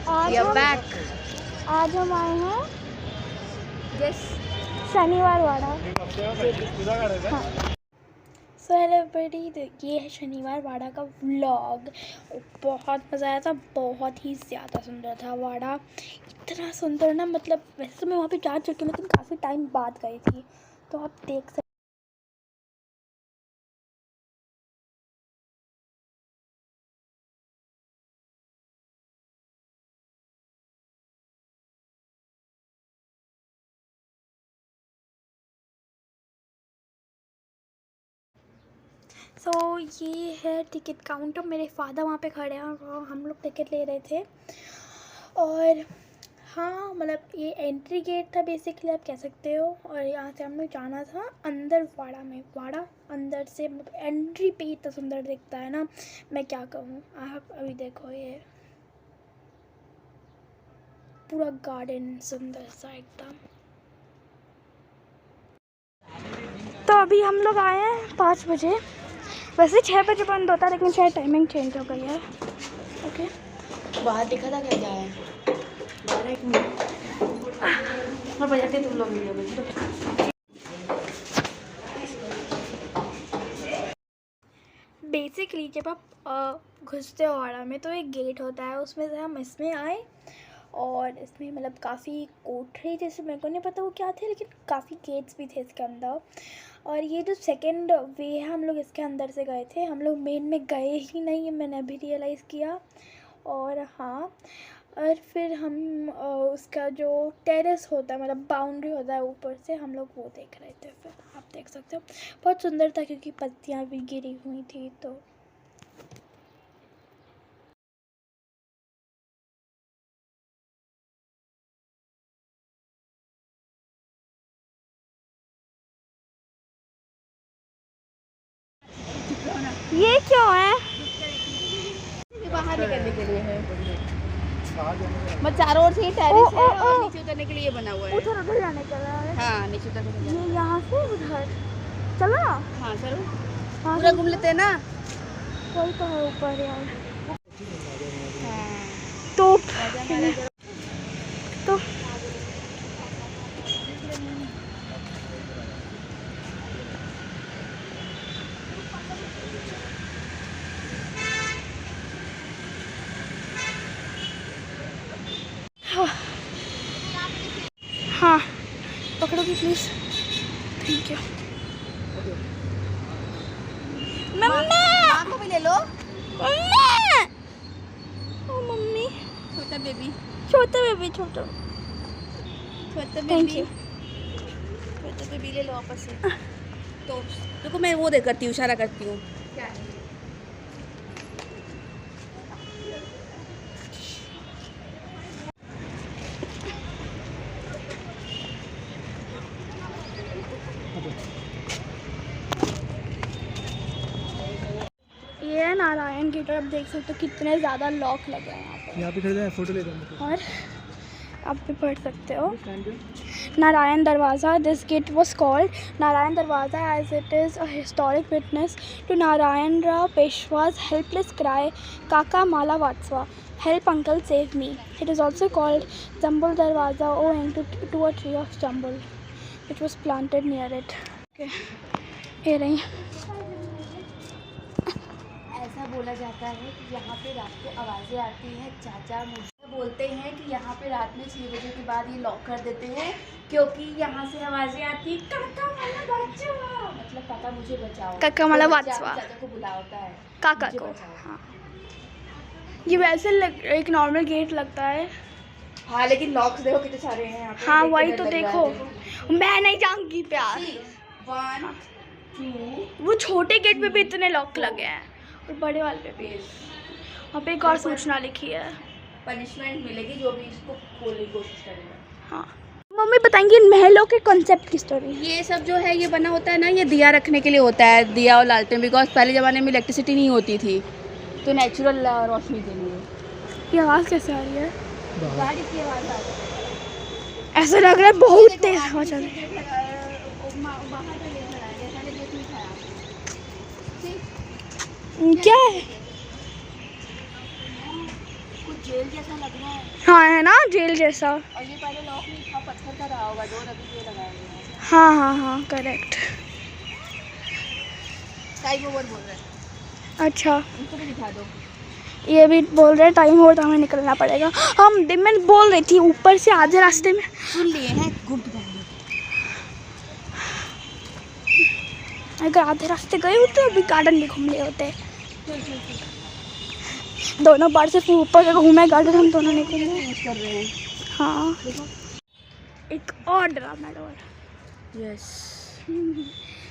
आज हम आए हैं शनिवार वाड़ा। हाँ। सो हेलो एवरीबॉडी, ये है शनिवार वाड़ा का व्लॉग। बहुत मज़ा आया था, बहुत ही ज़्यादा सुंदर था वाड़ा। इतना सुंदर ना, मतलब वैसे तो मैं वहाँ पे जा चुकी हूँ लेकिन काफ़ी टाइम बाद गई थी, तो आप देख सकते। सो ये है टिकट काउंटर। मेरे फादर वहाँ पे खड़े हैं और हम लोग टिकट ले रहे थे। और हाँ, मतलब ये एंट्री गेट था बेसिकली, आप कह सकते हो। और यहाँ से हमें जाना था अंदर वाड़ा में। वाड़ा अंदर से मतलब एंट्री पे इतना सुंदर दिखता है ना, मैं क्या कहूँ। आप अभी देखो, ये पूरा गार्डन सुंदर सा एकदम। तो अभी हम लोग आए हैं 5 बजे। वैसे 6 बजे बंद होता है लेकिन शायद टाइमिंग चेंज हो गई है। ओके, बाहर दिखा था क्या है? 1 मिनट और बजाते तुम लोग वीडियो में। बेसिकली जब आप घुसते हो वाड़ा में तो एक गेट होता है, उसमें से हम इसमें आए। और इसमें मतलब काफ़ी कोठरी जैसे, मेरे को नहीं पता वो क्या थे, लेकिन काफ़ी गेट्स भी थे इसके अंदर। और ये जो सेकंड वे है, हम लोग इसके अंदर से गए थे। हम लोग मेन में गए ही नहीं, मैंने अभी रियलाइज़ किया। और हाँ, और फिर हम उसका जो टेरेस होता है, मतलब बाउंड्री होता है ऊपर से, हम लोग वो देख रहे थे। फिर आप देख सकते हो, बहुत सुंदर था क्योंकि पत्तियाँ भी गिरी हुई थी। तो ये क्यों है? बाहर निकलने के लिए है, मतलब चारों ओर से ही टेरेस है और नीचे उतरने के लिए बना हुआ है। उधर जाने का है। हाँ, नीचे उतरने के लिए। ये यहाँ से उधर चलो ना। हाँ चलो, हाँ, पूरा घूम लेते हैं ना। वही तो है ऊपर यार। हाँ तो हाँ, पकड़ोगी प्लीज़? Thank you. माँ को भी ले लो। मम्मी, ओ मम्मी, छोटा बेबी, छोटा बेबी, छोटा। छोटा थैंक बेबी, यू। छोटा बेबी ले लो वापस से। तो देखो मैं वो दे करती हूँ, इशारा करती हूँ। क्या है? ये है नारायण गेट, और आप देख सकते हो कितने ज़्यादा लॉक लगे हैं यहाँ पे। यहाँ पे खड़े हैं, फोटो ले रहे और आप भी पढ़ सकते हो, नारायण दरवाज़ा। This gate was called Narayan दरवाज़ा as it is a historic witness to Narayan Rao Peshwa's helpless cry, काका माला वात्सवा, help uncle save me. It is also called Jambul Darwaza owing to a tree of jambul which was planted near it. Okay. ये रही। ऐसा बोला जाता है कि यहाँ पे रात को आवाज़ें आती हैं। चाचा मुझे बोलते हैं कि यहाँ पे रात में 6 बजे के बाद ये लॉक कर देते हैं क्योंकि यहाँ से आवाज़ें आती काका माला वात्सवा, मतलब काका मुझे बचाओ। काका माला वात्सवा चाचा को बुला होता है, काका को। हाँ, ये वैसे एक नॉर्मल गेट लगता है। हाँ लेकिन लॉक्स देखो कितने सारे हैं यहाँ पे। हाँ वही तो देखो, मैं नहीं जाऊंगी प्यार। 1 2 वो छोटे गेट पे भी इतने लॉक लगे हैं और बड़े वाले पे भी। वहाँ पे एक और सूचना लिखी है, पनिशमेंट मिलेगी जो भी इसको खोलने की कोशिश करेगा। हाँ, मम्मी बताएंगी इन महलों के कॉन्सेप्ट की स्टोरी। ये सब जो है ये बना होता है ना, ये दिया रखने के लिए होता है, दिया और लालटेन, बिकॉज पहले ज़माने में इलेक्ट्रिसिटी नहीं होती थी तो नेचुरल रोशनी के लिए। ये आवाज़ कैसे आ रही है? गाड़ी की आवाज़ आ रही है। ऐसा लग रहा है बहुत तेज हवा चल रही है। क्या है? कुछ जेल जैसा लग रहा है। हाँ है ना, जेल जैसा। और ये पहले लॉक नहीं था, पत्थर का रहा होगा, डोर अभी ये लगाया गया है। हाँ हाँ हाँ करेक्ट। टाइम ओवर बोल रहे हैं। अच्छा उनको भी दिखा दो। ये भी बोल रहे हैं टाइम हो तो हमें निकलना पड़ेगा। हम मैं बोल रही थी ऊपर से आधे रास्ते में सुन लिए हैं, घूम के जाएंगे। अगर आधे रास्ते गए होते तो अभी गार्डन भी घूम लिए होते। दोनों बार से ऊपर से घूमे गार्डन, हम दोनों ने घूमे। कर रहे हैं। हाँ एक और ड्रामा डोर। यस।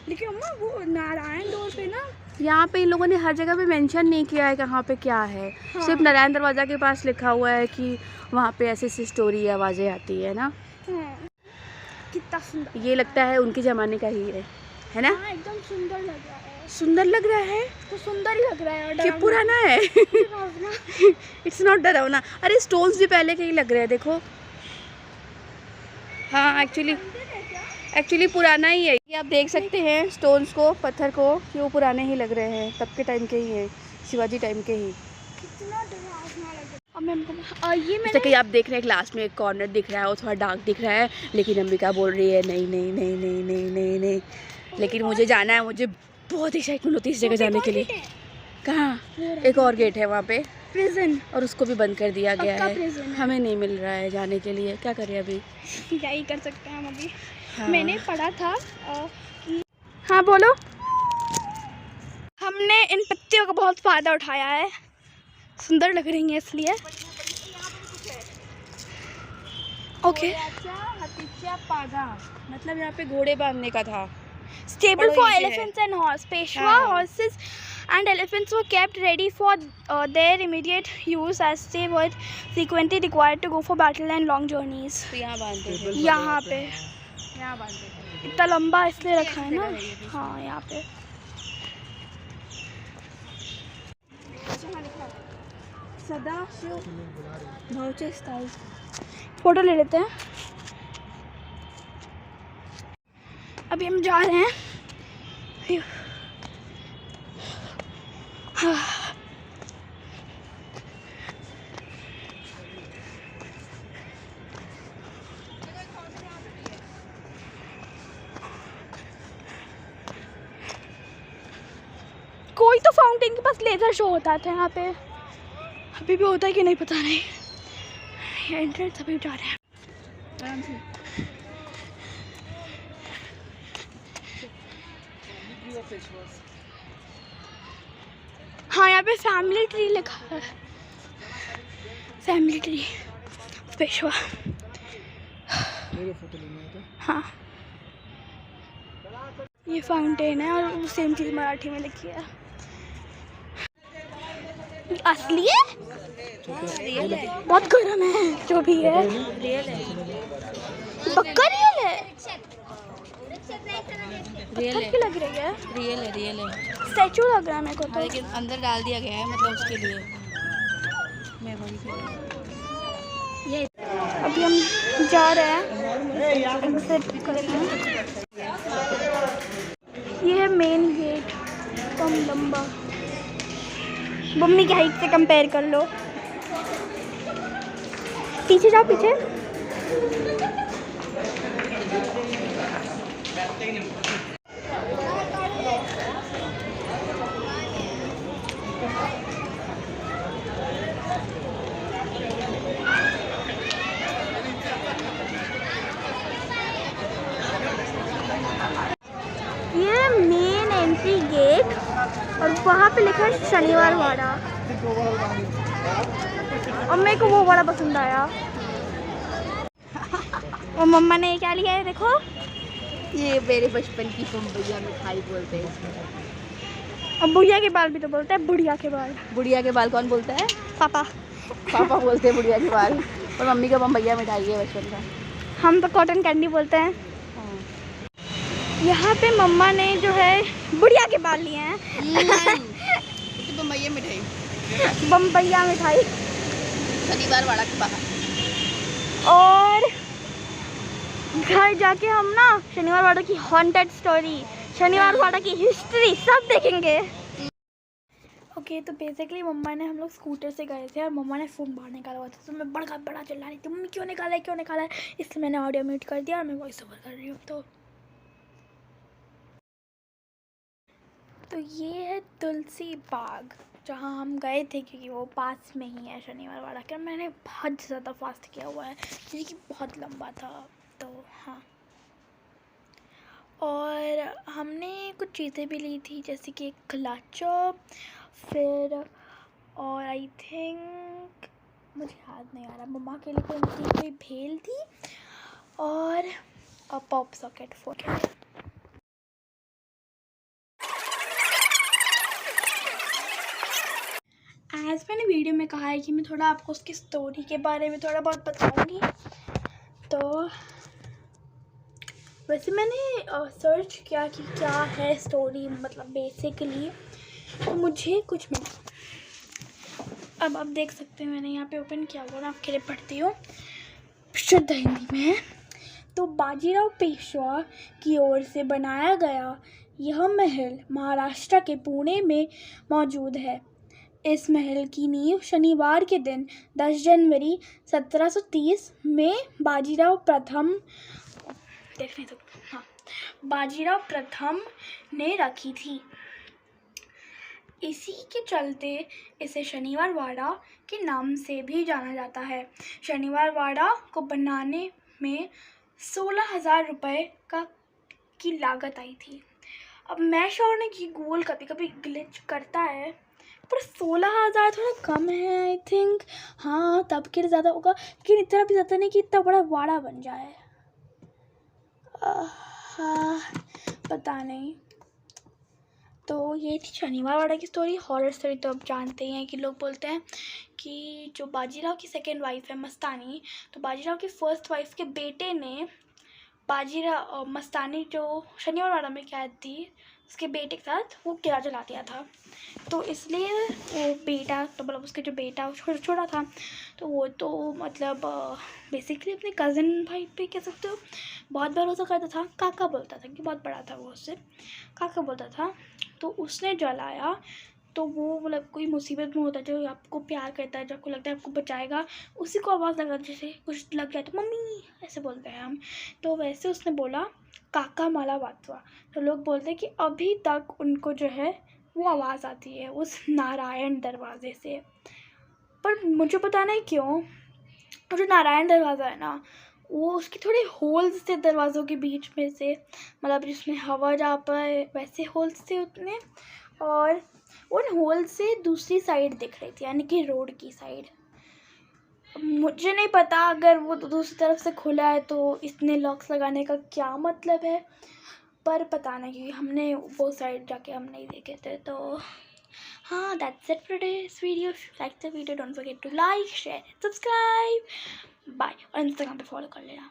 लेकिन अम्मा वो नारायण डोर पे ना, यहाँ पे इन लोगों ने हर जगह पे मेंशन नहीं किया है कहाँ पे क्या है। हाँ। सिर्फ नारायण दरवाजा के पास लिखा हुआ है कि वहाँ पे ऐसी ऐसी स्टोरी आवाज़ें आती है ना। कितना सुंदर। ये लगता है उनके ज़माने का ही है ना। हाँ एकदम सुंदर लग रहा है। सुंदर लग रहा है तो सुंदर ही लग रहा है। कि पुराना है। इट्स नॉट डरावना। अरे स्टोन्स भी पहले के ही लग रहे हैं, देखो। हाँ एक्चुअली पुराना ही है ये। आप देख सकते हैं स्टोन्स को, पत्थर को, कि वो पुराने ही लग रहे हैं, तब के टाइम के ही हैं, शिवाजी टाइम के ही। कितना डरावना लग रहा है। ये जैसे कि आप देख रहे हैं क्लास में एक कॉर्नर दिख रहा है, वो थोड़ा डार्क दिख रहा है, लेकिन अंबिका बोल रही है नहीं नहीं नहीं नहीं नहीं नहीं नहीं। लेकिन मुझे जाना है, मुझे बहुत एक्साइटमेंट होती है इस जगह जाने के लिए। कहाँ? एक और गेट है वहाँ पे, प्रिजन, और उसको भी बंद कर दिया गया है। प्रिजन है। हमें नहीं मिल रहा है जाने के लिए, क्या करें अभी? क्या ही कर सकते हैं हम अभी। हाँ। मैंने पढ़ा था कि हाँ बोलो, हमने इन पत्तियों का बहुत फ़ायदा उठाया है, सुंदर लग रही हैं इसलिए। ओके। मतलब यहाँ पे घोड़े बांधने का था। Stable for elephants and horse. Peshwa horses and elephants were kept ready for their immediate use as they were frequently required to go for battle and long journeys. तो यहाँ बांधते थे। यहाँ पे यहाँ बांधते थे। इतना लंबा इसलिए रखा है ना। हाँ यहाँ पे सदाशिव भावचे स्टाइल। फोटो ले लेते हैं। अभी हम जा रहे हैं। हाँ। कोई तो फाउंटेन के पास लेजर शो होता था यहाँ पे, अभी भी होता है कि नहीं पता नहीं। एंट्रेंस अभी जा रहे हैं आराम से। हाँ यहाँ पे फैमिली ट्री लिखा है, फैमिली ट्री पेशवा। हाँ ये फाउंटेन है और सेम चीज़ मराठी में लिखी है। असली है? रियल है। बहुत गर्म है जो भी है। रियल है। पक्का रियल है? रियल पत्थर की लग रही है। रियल है। रियल है। स्टैचू लग रहा है मेरे को तो। लेकिन अंदर डाल दिया गया है, मतलब उसके लिए मेमोरी के लिए। ये अभी हम जा रहे हैं, एग्जिट कर रहे हैं। ये है मेन गेट, कम लंबा, मम्मी की हाइट से कंपेयर कर लो। पीछे जाओ पीछे। ये मेन एंट्री गेट और वहाँ पे लिखा है शनिवार वाड़ा, और मेरे को वो बड़ा पसंद आया। और मम्मा ने क्या लिया है देखो, ये मेरे बचपन की बम्बैया मिठाई बोलते हैं इसमें। और बुढ़िया के बाल भी तो बोलते हैं, बुढ़िया के बाल। बुढ़िया के बाल कौन बोलता है? पापा। पापा बोलते हैं बुढ़िया के बाल, और मम्मी का बम्बैया मिठाई है बचपन का। हम तो कॉटन कैंडी बोलते हैं। यहाँ पे मम्मा ने जो है बुढ़िया के बाल लिए हैं। बम्बैया मिठाई, बम्बैया मिठाई। शनिवार वाड़ा के बाहर। और घर जाके हम ना शनिवार वाड़ा की हॉन्टेड स्टोरी, शनिवार वाड़ा की हिस्ट्री सब देखेंगे। ओके तो बेसिकली मम्मा ने, हम लोग स्कूटर से गए थे और मम्मा ने फ़ोन बाहर निकाला हुआ था, तो मैं बड़ा चिल्ला रही थी, मम्मी क्यों निकाला है, इसलिए मैंने ऑडियो म्यूट कर दिया और मैं वॉइस ओवर कर रही हूँ। तो ये है तुलसी बाग, जहाँ हम गए थे, क्योंकि वो पास में ही है शनिवार वाला का। मैंने बहुत ज़्यादा फास्ट किया हुआ है क्योंकि बहुत लंबा था, तो हाँ। और हमने कुछ चीज़ें भी ली थी, जैसे कि क्लचर, फिर और आई थिंक मुझे याद नहीं आ रहा, मम्मा के लिए कोई भेल थी और पॉप सॉकेट फोन। आज मैंने वीडियो में कहा है कि मैं थोड़ा आपको उसकी स्टोरी के बारे में थोड़ा बहुत बताऊंगी। तो वैसे मैंने सर्च किया कि क्या है स्टोरी, मतलब बेसिकली तो मुझे कुछ मिला। अब आप देख सकते हैं, मैंने यहाँ पे ओपन किया हुआ, मैं आपके लिए पढ़ती हूँ, शुद्ध हिंदी में है। तो बाजीराव पेशवा की ओर से बनाया गया यह महल महाराष्ट्र के पुणे में मौजूद है। इस महल की नींव शनिवार के दिन 10 जनवरी 1730 में बाजीराव प्रथम ने रखी थी। इसी के चलते इसे शनिवार वाड़ा के नाम से भी जाना जाता है। शनिवार वाड़ा को बनाने में 16,000 रुपये की लागत आई थी। अब मैं श्योर नहीं कि गूगल कभी कभी ग्लिच करता है, पर 16,000 थोड़ा कम है आई थिंक। हाँ, तब के लिए ज़्यादा होगा, लेकिन इतना भी ज़्यादा नहीं कि इतना बड़ा वाड़ा बन जाए। हाँ, पता नहीं। तो ये थी शनिवार वाड़ा की स्टोरी। हॉरर स्टोरी तो आप जानते ही हैं कि लोग बोलते हैं कि जो बाजीराव की सेकेंड वाइफ है मस्तानी, तो बाजीराव की फर्स्ट वाइफ के बेटे ने बाजीराव मस्तानी जो शनिवार वाड़ा में कैद थी, उसके बेटे के साथ वो किला जला दिया था। तो इसलिए वो बेटा, तो मतलब उसके जो बेटा छोटा था, तो वो तो मतलब बेसिकली अपने कज़न भाई पे कह सकते हो बहुत भरोसा करता था। काका बोलता था कि बहुत बड़ा था वो, उससे काका बोलता था। तो उसने जलाया, तो वो मतलब कोई मुसीबत में होता है, जो आपको प्यार करता है, जो आपको लगता है आपको बचाएगा, उसी को आवाज़ लगा, जैसे कुछ लग जाए तो मम्मी ऐसे बोलते हैं हम। तो वैसे उसने बोला काका माला वाचवा। तो लोग बोलते हैं कि अभी तक उनको जो है वो आवाज़ आती है उस नारायण दरवाज़े से। पर मुझे पता नहीं क्यों जो नारायण दरवाज़ा है ना, वो उसकी थोड़े होल्स थे दरवाज़ों के बीच में से, मतलब जिसमें हवा जा पाए वैसे होल्स थे उतने, और उन होल से दूसरी साइड दिख रही थी, यानी कि रोड की साइड। मुझे नहीं पता अगर वो दूसरी तरफ से खुला है तो इतने लॉक्स लगाने का क्या मतलब है, पर पता नहीं, क्योंकि हमने वो साइड जाके हम नहीं देखे थे। तो हाँ, that's it for this video. Like the video, don't forget to like, share, subscribe, bye. और इंस्टाग्राम पे फॉलो कर लेना।